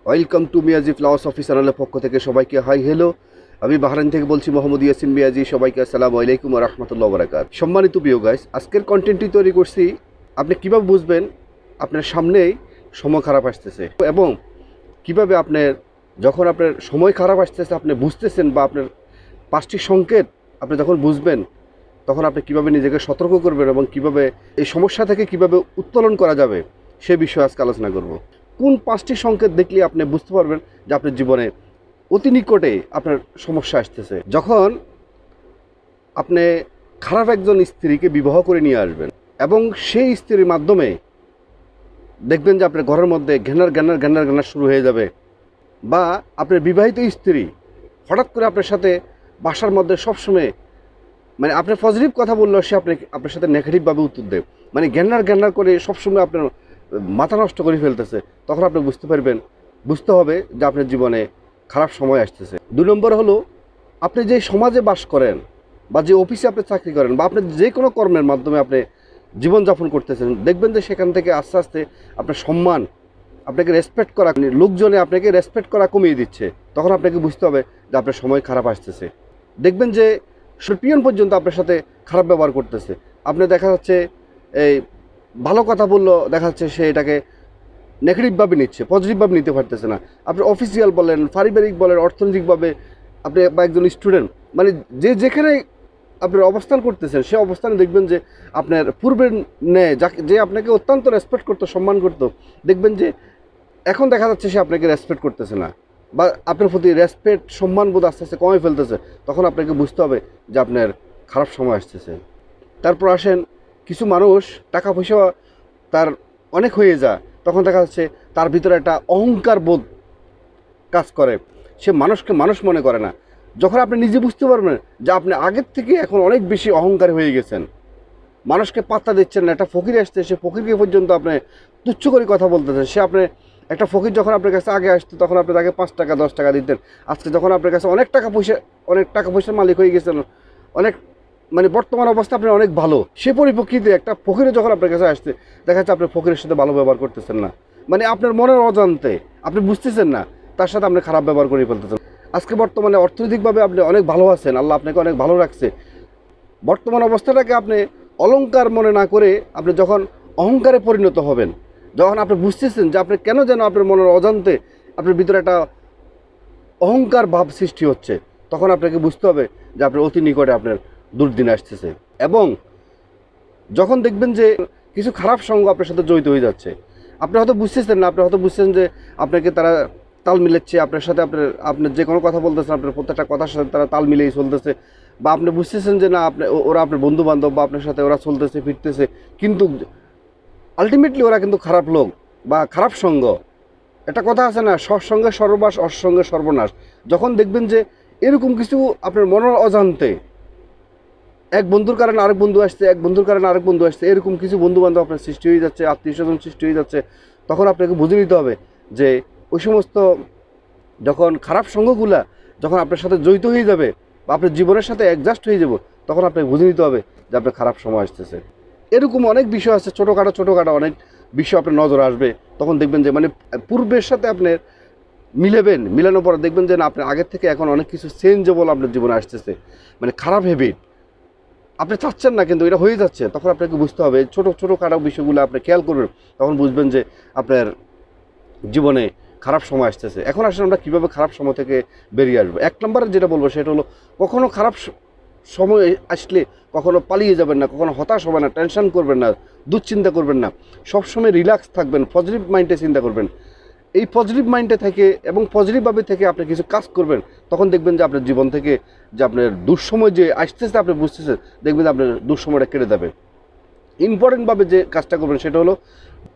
Welcome to Miyaji flowers office চ্যানেলের পক্ষ থেকে সবাইকে হাই হ্যালো। আমি বাহরাইন থেকে বলছি মোহাম্মদ ইয়াসিন মিয়াজি। সবাইকে আসসালামু আলাইকুম ওয়া রাহমাতুল্লাহি ওয়া বারাকাতুহু। সম্মানিত প্রিয় গাইস, আজকের কন্টেন্টটি তৈরি করছি আপনি কিভাবে বুঝবেন আপনার সামনেই সময় খারাপ আসতেছে এবং কিভাবে আপনার যখন আপনার সময় খারাপ আসতেছে আপনি বুঝতেছেন বা আপনার 5টি সংকেত আপনি যখন বুঝবেন তখন আপনি কিভাবে নিজেকে সতর্ক করবেন এবং কিভাবে এই সমস্যা থেকে কিভাবে উত্তোলন করা যাবে সে বিষয়ে আজকে আলোচনা করব। কোন 5টি সংকেত দেখলে আপনি বুঝতে পারবেন যে আপনার জীবনে অতি নিকটে আপনার সমস্যা আসতেছে? যখন আপনি খারাপ একজন স্ত্রীকে বিবাহ করে নিয়ে আসবেন এবং সেই স্ত্রীর মাধ্যমে দেখবেন যে আপনার ঘরের মধ্যে ঘেনার শুরু হয়ে যাবে, বা আপনার বিবাহিত স্ত্রী হঠাৎ করে আপনার সাথে বাসার মধ্যে সবসময় মানে আপনার পজিটিভ কথা বললেও সে আপনার সাথে নেগেটিভভাবে উত্তর দেয়, মানে ঘেন্নার করে সবসময় আপনার মাথা নষ্ট করে ফেলতেছে। তখন আপনি বুঝতে হবে যে আপনার জীবনে খারাপ সময় আসতেছে। 2 নম্বর হলো, আপনি যে সমাজে বাস করেন বা যে অফিসে আপনি চাকরি করেন বা আপনি যে কোনো কর্মের মাধ্যমে আপনি জীবনযাপন করতেছেন, দেখবেন যে সেখান থেকে আস্তে আস্তে আপনার সম্মান, আপনাকে রেসপেক্ট করা, লোকজনে আপনাকে রেসপেক্ট করা কমিয়ে দিচ্ছে। তখন আপনাকে বুঝতে হবে যে আপনার সময় খারাপ আসতেছে। দেখবেন যে পিয়ন পর্যন্ত আপনার সাথে খারাপ ব্যবহার করতেছে। আপনি দেখা যাচ্ছে এই ভালো কথা বললো, দেখা যাচ্ছে সে এটাকে নেগেটিভভাবে নিচ্ছে, পজিটিভভাবে নিতে পারতেছে না। আপনি অফিসিয়াল বলেন, পারিবারিক বলেন, অর্থনৈতিকভাবে আপনি বা একজন স্টুডেন্ট, মানে যেখানে আপনার অবস্থান করতেছেন সে অবস্থানে দেখবেন যে আপনার পূর্বের ন্যায় যে আপনাকে অত্যন্ত রেসপেক্ট করতো, সম্মান করতো, দেখবেন যে এখন দেখা যাচ্ছে সে আপনাকে রেসপেক্ট করতেছে না বা আপনার প্রতি রেসপেক্ট সম্মান বোধ আস্তে আস্তে কমে ফেলতেছে। তখন আপনাকে বুঝতে হবে যে আপনার খারাপ সময় আসতেছে। তারপর আসেন, কিছু মানুষ টাকা পয়সা তার অনেক হয়ে যায়, তখন দেখা যাচ্ছে তার ভিতরে একটা অহংকার বোধ কাজ করে, সে মানুষকে মানুষ মনে করে না। যখন আপনি নিজে বুঝতে পারবেন যে আপনি আগের থেকে এখন অনেক বেশি অহংকার হয়ে গেছেন, মানুষকে পাত্তা দিচ্ছেন না, একটা ফকির আসছে সে ফকিরকে পর্যন্ত আপনি তুচ্ছ করে কথা বলতেছেন। সে আপনি একটা ফকির যখন আপনার কাছে আগে আসতো তখন আপনি তাকে 5 টাকা 10 টাকা দিতেন, আজকে যখন আপনার কাছে অনেক টাকা পয়সার মালিক হয়ে গেছেন, অনেক মানে বর্তমান অবস্থা আপনার অনেক ভালো, সে পরিপ্রেক্ষিতে একটা ফকিরে যখন আপনার কাছে আসছে দেখা যাচ্ছে আপনি ফকিরের সাথে ভালো ব্যবহার করতেছেন না, মানে আপনার মনের অজান্তে আপনি বুঝতেছেন না তার সাথে আপনি খারাপ ব্যবহার করে ফেলতেছেন। আজকে বর্তমানে অর্থনৈতিকভাবে আপনি অনেক ভালো আছেন, আল্লাহ আপনাকে অনেক ভালো রাখছে, বর্তমান অবস্থাটাকে আপনি অলংকার মনে না করে আপনি যখন অহংকারে পরিণত হবেন, যখন আপনি বুঝতেছেন যে আপনি কেন যেন আপনার মনের অজান্তে আপনার ভিতরে একটা অহংকার ভাব সৃষ্টি হচ্ছে, তখন আপনাকে বুঝতে হবে যে আপনার অতি নিকটে আপনার দুর্দিন আসতেছে। এবং যখন দেখবেন যে কিছু খারাপ সঙ্গ আপনার সাথে জড়িত হয়ে যাচ্ছে, আপনি হয়তো বুঝতেছেন না, আপনি হয়তো বুঝছেন যে আপনাকে তারা তাল মিলাচ্ছে, আপনার সাথে আপনার যে কোনো কথা বলতেছেন আপনার প্রত্যেকটা কথার সাথে তারা তাল মিলিয়ে চলতেছে, বা আপনি বুঝতেছেন যে না ওরা আপনার বন্ধু বান্ধব বা আপনার সাথে ওরা চলতেছে ফিরতেছে, কিন্তু আলটিমেটলি ওরা কিন্তু খারাপ লোক বা খারাপ সঙ্গ। একটা কথা আছে না, সৎসঙ্গে সর্বনাশ, অসৎসঙ্গে সর্বনাশ। যখন দেখবেন যে এরকম কিছু আপনার মনের অজান্তে এক বন্ধুর কারণে আরেক বন্ধু আসছে, এক বন্ধুর কারণে আরেক বন্ধু আসছে, এরকম কিছু বন্ধু বান্ধব আপনার সৃষ্টি হয়ে যাচ্ছে, আত্মীয় স্বজন সৃষ্টি হয়ে যাচ্ছে, তখন আপনাকে বুঝে নিতে হবে যে ওই সমস্ত যখন খারাপ সঙ্গগুলা যখন আপনার সাথে জড়িত হয়ে যাবে বা আপনার জীবনের সাথে অ্যাডজাস্ট হয়ে যাব, তখন আপনাকে বুঝে নিতে হবে যে আপনার খারাপ সময় আসতেছে। এরকম অনেক বিষয় আছে, ছোটোখাটো অনেক বিষয় আপনার নজর আসবে, তখন দেখবেন যে মানে পূর্বের সাথে আপনার মিলানোর পরে দেখবেন যে না আপনার আগের থেকে এখন অনেক কিছু চেঞ্জেবল আপনার জীবনে আসতেছে, মানে খারাপ হ্যাবিট আপনি চাচ্ছেন না কিন্তু এটা হয়ে যাচ্ছে। তখন আপনাকে বুঝতে হবে ছোটোখাটো বিষয়গুলো আপনি খেয়াল করবেন, তখন বুঝবেন যে আপনার জীবনে খারাপ সময় আসতেছে। এখন আসলে আমরা কীভাবে খারাপ সময় থেকে বেরিয়ে আসবো? 1 নম্বরে যেটা বলবো সেটা হলো, কখনও খারাপ সময় আসলে কখনো পালিয়ে যাবেন না, কখনো হতাশ হবেন না, টেনশন করবেন না, দুশ্চিন্তা করবেন না, সবসময় রিল্যাক্স থাকবেন, পজিটিভ মাইন্ডে চিন্তা করবেন। এই পজিটিভ মাইন্ডে থেকে এবং পজিটিভভাবে থেকে আপনি কিছু কাজ করবেন, তখন দেখবেন যে আপনার জীবন থেকে যে আপনার দুঃসময় যে আসতেছে আপনি বুঝতেছেন, দেখবেন যে আপনার দুঃসময়টা কেটে যাবে। ইম্পর্টেন্টভাবে যে কাজটা করবেন সেটা হলো,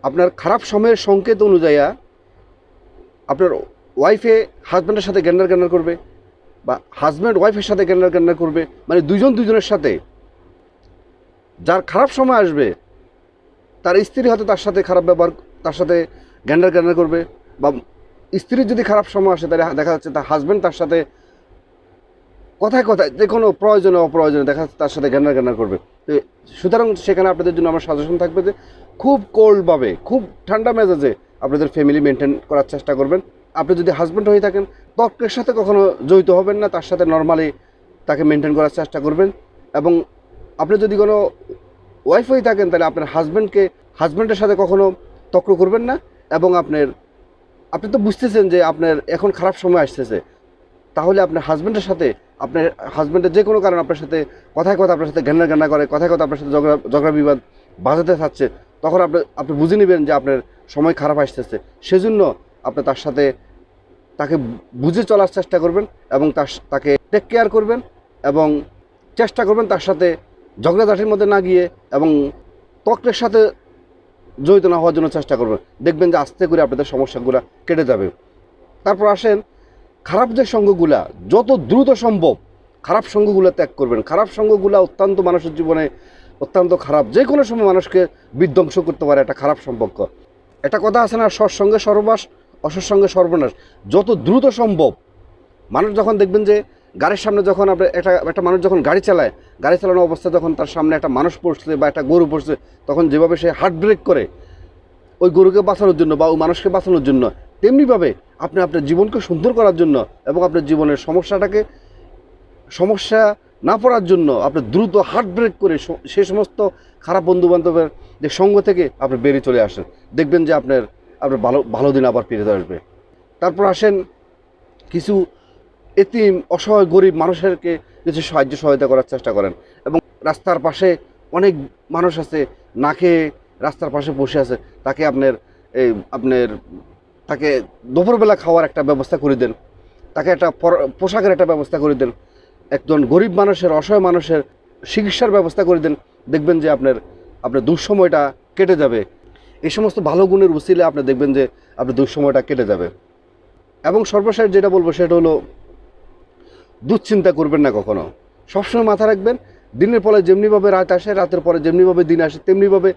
আপনার খারাপ সময়ের সংকেত অনুযায়ী আপনার ওয়াইফে হাজব্যান্ডের সাথে গ্যান্ডার করবে বা হাজব্যান্ড ওয়াইফের সাথে গ্যান্ডার করবে, মানে দুজনের সাথে। যার খারাপ সময় আসবে তার স্ত্রী হয়তো তার সাথে খারাপ ব্যবহার, তার সাথে গ্যান্ডার করবে, বা স্ত্রীর যদি খারাপ সময় আসে তাহলে দেখা যাচ্ছে তার হাজব্যান্ড তার সাথে কথায় যে কোনো প্রয়োজনে অপ্রয়োজনে দেখা যাচ্ছে তার সাথে গ্যান্ডার করবে। তো সুতরাং সেখানে আপনাদের জন্য আমার সাজেশন থাকবে যে খুব কোল্ডভাবে, খুব ঠান্ডা মেজাজে আপনাদের ফ্যামিলি মেনটেন করার চেষ্টা করবেন। আপনি যদি হাজব্যান্ড হয়ে থাকেন তর্কের সাথে কখনো জড়িত হবেন না, তার সাথে নর্মালি তাকে মেনটেন করার চেষ্টা করবেন। এবং আপনি যদি কোনো ওয়াইফ হয়ে থাকেন তাহলে আপনার হাজব্যান্ডের সাথে কখনো তর্ক করবেন না। এবং আপনি তো বুঝতেছেন যে আপনার এখন খারাপ সময় আসতেছে, তাহলে আপনার হাজব্যান্ডের যে কোনো কারণে আপনার সাথে কথায় আপনার সাথে ঘেন্না করে, কথায় আপনার সাথে ঝগড়া বিবাদ বাজাতে থাকছে, তখন আপনি বুঝে নেবেন যে আপনার সময় খারাপ আসতেছে। সেজন্য আপনি তাকে বুঝে চলার চেষ্টা করবেন এবং তাকে টেক কেয়ার করবেন এবং চেষ্টা করবেন তার সাথে ঝগড়াঝাটির মধ্যে না গিয়ে এবং তর্কের সাথে জড়িত না হওয়ার জন্য চেষ্টা করবেন। দেখবেন যে আস্তে করে আপনাদের সমস্যাগুলো কেটে যাবে। তারপর আসেন, খারাপ যে সঙ্গগুলা যত দ্রুত সম্ভব খারাপ সঙ্গগুলো ত্যাগ করবেন। খারাপ সঙ্গগুলো অত্যন্ত মানুষের জীবনে অত্যন্ত খারাপ, যে কোনো সময় মানুষকে বিধ্বংস করতে পারে একটা খারাপ সম্পর্ক। একটা কথা আছে না, সৎসঙ্গে সর্বনাশ, অসৎসঙ্গে সর্বনাশ। যত দ্রুত সম্ভব মানুষ যখন দেখবেন যে গাড়ির সামনে যখন একটা মানুষ যখন গাড়ি চালানো অবস্থায় যখন তার সামনে একটা মানুষ পড়ছে বা একটা গরু পড়ছে, তখন যেভাবে সে হার্ট ব্রেক করে ওই গরুকে বাঁচানোর জন্য বা ওই মানুষকে বাঁচানোর জন্য, তেমনিভাবে আপনি আপনার জীবনকে সুন্দর করার জন্য এবং আপনার জীবনের সমস্যা না পড়ার জন্য আপনি দ্রুত হার্ট ব্রেক করে সে সমস্ত খারাপ বন্ধুবান্ধবের যে সঙ্গ থেকে আপনি বেরিয়ে চলে আসেন। দেখবেন যে আপনার ভালো দিন আবার ফিরে আসবে। তারপর আসেন, কিছু এতিম অসহায় গরিব মানুষেরকে কিছু সহায়তা করার চেষ্টা করেন। এবং রাস্তার পাশে অনেক মানুষ আছে না খেয়ে রাস্তার পাশে বসে আছে, তাকে দুপুরবেলা খাওয়ার একটা ব্যবস্থা করে দেন, তাকে একটা পোশাকের একটা ব্যবস্থা করে দেন, একজন গরিব মানুষের অসহায় মানুষের চিকিৎসার ব্যবস্থা করে দেন। দেখবেন যে আপনার দুঃসময়টা কেটে যাবে। এই সমস্ত ভালো গুণের উছিলে আপনি দেখবেন যে আপনার দুঃসময়টা কেটে যাবে। এবং সর্বশেষ যেটা বলবো সেটা হলো, দুশ্চিন্তা করবেন না কখনো। সবসময় মাথা রাখবেন, দিনের পরে যেমনিভাবে রাত আসে, রাতের পরে যেমনিভাবে দিন আসে, তেমনিভাবে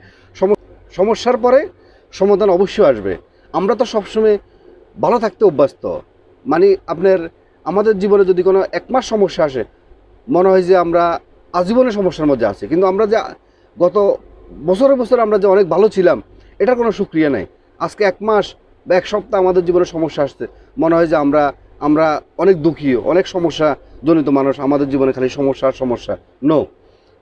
সমস্যার পরে সমাধান অবশ্যই আসবে। আমরা তো সবসময় ভালো থাকতে অভ্যস্ত, মানে আমাদের জীবনে যদি কোনো এক মাস সমস্যা আসে, মনে হয় যে আমরা আজীবনের সমস্যার মধ্যে আছি। কিন্তু আমরা যে গত বছরে আমরা যে অনেক ভালো ছিলাম, এটার কোনো সুক্রিয়া নেই। আজকে এক মাস বা এক সপ্তাহ আমাদের জীবনে সমস্যা আসছে, মনে হয় যে আমরা অনেক দুঃখী, অনেক সমস্যা জনিত মানুষ, আমাদের জীবনে খালি সমস্যা। নো,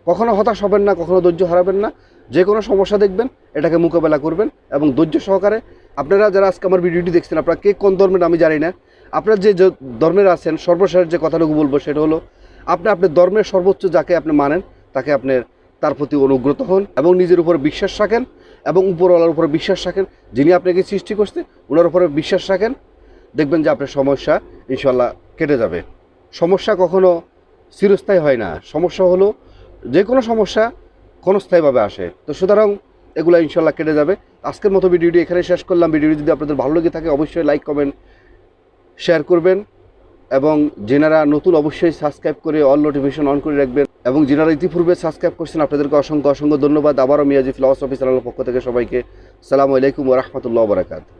কখনো হতাশ হবেন না, কখনো ধৈর্য হারাবেন না। যে কোনো সমস্যা দেখবেন, এটাকে মোকাবেলা করবেন এবং ধৈর্য সহকারে। আপনারা যারা আজকে আমার ভিডিওটি দেখছেন, আপনারা কে কোন ধর্মের আমি জানি না, আপনারা যে ধর্মের আছেন, সর্বশেষ যে কথাটুকু বলবো সেটা হলো, আপনার ধর্মের সর্বোচ্চ যাকে আপনি মানেন তাকে তার প্রতি অনুগ্রত হন এবং নিজের উপরে বিশ্বাস রাখেন এবং উপরওয়ালার উপরে বিশ্বাস রাখেন, যিনি আপনাকে সৃষ্টি করছে ওনার উপরে বিশ্বাস রাখেন। দেখবেন যে আপনার সমস্যা ইনশাল্লাহ কেটে যাবে। সমস্যা কখনো চিরস্থায়ী হয় না, সমস্যা হলো যে কোনো সমস্যা ক্ষণস্থায়ীভাবে আসে। তো সুতরাং এগুলো ইনশাল্লাহ কেটে যাবে। আজকের মতো ভিডিওটি এখানে শেষ করলাম। ভিডিওটি যদি আপনাদের ভালো লেগে থাকে অবশ্যই লাইক, কমেন্ট, শেয়ার করবেন এবং যেনারা নতুন অবশ্যই সাবস্ক্রাইব করে অল নোটিফিকেশন অন করে রাখবেন। এবং যেনারা ইতিপূর্বে সাবস্ক্রাইব করছেন আপনাদেরকে অসংখ্য ধন্যবাদ। আবারও মিয়াজি ফিলসফি চ্যানেলের পক্ষ থেকে সবাইকে আসসালামু আলাইকুম ওয়া রাহমাতুল্লাহি ওয়া বারাকাতুহু।